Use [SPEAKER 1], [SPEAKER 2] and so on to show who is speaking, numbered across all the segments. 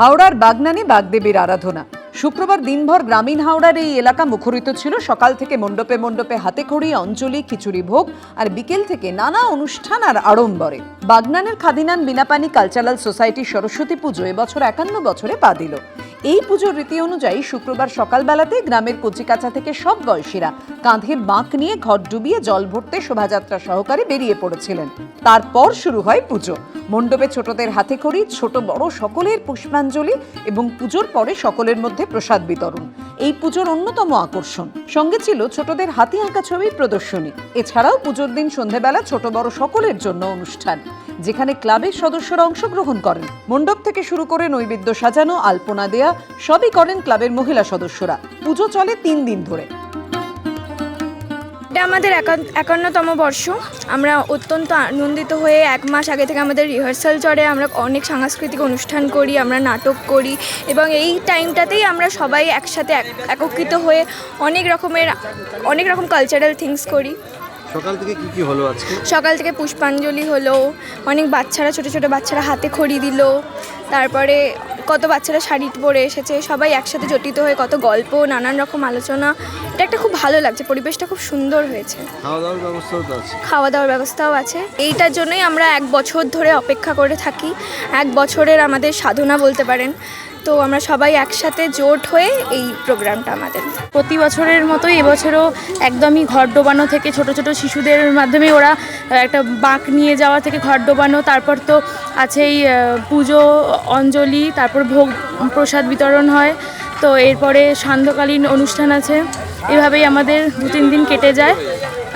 [SPEAKER 1] হাওড়ার বাগনানে বাগদেবীর আরাধনা। শুক্রবার দিনভর গ্রামীণ হাওড়ার এই এলাকা মুখরিত ছিল। সকাল থেকে মণ্ডপে মণ্ডপে হাতেখড়ি, অঞ্জলি, খিচুড়ি ভোগ আর বিকেল থেকে নানা অনুষ্ঠান আর আড়ম্বরে। বাগনানের খাদিনান বিনাপানি কালচারাল সোসাইটি সরস্বতী পুজো এবছর 51 বছরে পা দিল। এই পুজোর রীতি অনুযায়ী শুক্রবার সকালবেলাতে গ্রামের কচিকাঁচা থেকে সব বয়সীরা কাঁধে বাঁক নিয়ে ঘট ডুবিয়ে জল ভরতে শোভাযাত্রা সহকারে বেরিয়ে পড়েছিলেন। তারপর শুরু হয় পুজো। মণ্ডপে ছোটদের হাতেখড়ি, ছোট বড় সকলের পুষ্পাঞ্জলি এবং পুজোর পরে সকলের মধ্যে প্রসাদ বিতরণ এই পুজোর অন্যতম আকর্ষণ। সঙ্গে ছিল ছোটদের হাতি আঁকা ছবির প্রদর্শনী। এছাড়াও পুজোর দিন সন্ধেবেলা ছোট বড় সকলের জন্য অনুষ্ঠান, যেখানে ক্লাবের সদস্যরা অংশগ্রহণ করেন। মণ্ডপ থেকে শুরু করে নৈবেদ্য সাজানো, আলপনা দেয়া সবই করেন ক্লাবের মহিলা সদস্যরা। পুজো চলে 3 দিন ধরে।
[SPEAKER 2] এটা আমাদের 51তম বর্ষ। আমরা অত্যন্ত আনন্দিত হয়ে 1 মাস আগে থেকে আমাদের রিহার্সাল চলে। আমরা অনেক সাংস্কৃতিক অনুষ্ঠান করি, আমরা নাটক করি এবং এই টাইমটাতেই আমরা সবাই একসাথে একত্রিত হয়ে অনেক রকম কালচারাল থিংস করি।
[SPEAKER 3] সকাল থেকে কি হলো আজকে?
[SPEAKER 2] সকাল থেকে পুষ্পাঞ্জলি হলো, অনেক বাচ্চারা ছোট ছোট বাচ্চারা হাতে খড়ি দিল, তারপরে কত বাচ্চারা শাড়ি পরে এসেছে, সবাই একসাথে জড়িত হয়ে কত গল্প, নানান রকম আলোচনা। এটা একটা খুব ভালো লাগছে, পরিবেশটা খুব সুন্দর হয়েছে। খাওয়া দাওয়ার ব্যবস্থাও আছে। এইটার জন্যই আমরা 1 বছর ধরে অপেক্ষা করে থাকি। 1 বছরের আমাদের সাধনা বলতে পারেন। তো আমরা সবাই একসাথে জোট হয়ে এই প্রোগ্রামটা আমাদের।
[SPEAKER 4] প্রতি বছরের মতোই এবছরও একদমই ঘর ডোবানো থেকে ছোট ছোট শিশুদের মাধ্যমে ওরা একটা বাঁক নিয়ে যাওয়া থেকে ঘর ডোবানো, তারপর তো আছেই পুজো, অঞ্জলি, তারপর ভোগ প্রসাদ বিতরণ হয়। তো এরপরে সান্ধ্যকালীন অনুষ্ঠান আছে। এভাবেই আমাদের 2-3 দিন কেটে যায়।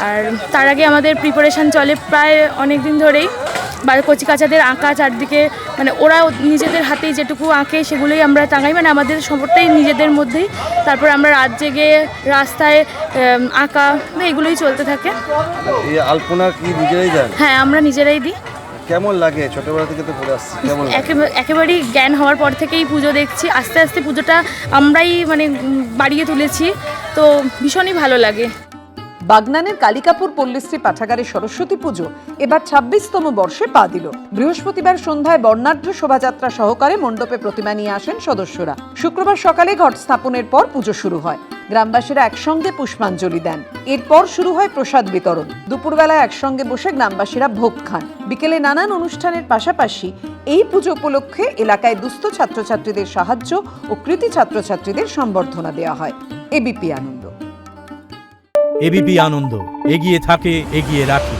[SPEAKER 4] আর তার আগে আমাদের প্রিপারেশান চলে প্রায় অনেক দিন ধরেই। কচিকাচাদের আঁকা চারদিকে, মানে ওরা নিজেদের হাতেই যেটুকু আঁকে সেগুলোই আমরা টাঙাই, মানে আমাদের সবটাই নিজেদের মধ্যেই। তারপর আমরা রাত জেগে রাস্তায় আঁকা, এগুলোই চলতে থাকে।
[SPEAKER 3] এই আলপনা কি নিজেরাই দেন?
[SPEAKER 4] হ্যাঁ, আমরা নিজেরাই দিই।
[SPEAKER 3] কেমন লাগে? ছোটবেলা থেকে তো পড়ে আসছি, কেমন লাগে?
[SPEAKER 4] একেবারেই জ্ঞান হওয়ার পর থেকেই পুজো দেখছি। আস্তে আস্তে পুজোটা আমরাই বাড়িয়ে তুলেছি, তো ভীষণই ভালো লাগে।
[SPEAKER 1] বাগনানের কালিকাপুর পল্লীশ্রী পাঠাগারে সরস্বতী পুজো এবার 26তম বর্ষে পা দিল। বৃহস্পতিবার সন্ধ্যায় বর্ণাঢ্য শোভাযাত্রা সহকারে মণ্ডপে প্রতিমা নিয়ে আসেন সদস্যরা। শুক্রবার সকালে ঘট স্থাপনের পর পুজো শুরু হয়। গ্রামবাসীরা একসঙ্গে পুষ্পাঞ্জলি দেন। এরপর শুরু হয় প্রসাদ বিতরণ। দুপুরবেলায় একসঙ্গে বসে গ্রামবাসীরা ভোগ খান। বিকেলে নানান অনুষ্ঠানের পাশাপাশি এই পুজো উপলক্ষে এলাকায় দুস্থ ছাত্রছাত্রীদের সাহায্য ও কৃতি ছাত্রছাত্রীদের সম্বর্ধনা দেওয়া হয়। এবিপি আনন্দ।
[SPEAKER 5] এবিপি আনন্দ, এগিয়ে থাকে, এগিয়ে রাখে।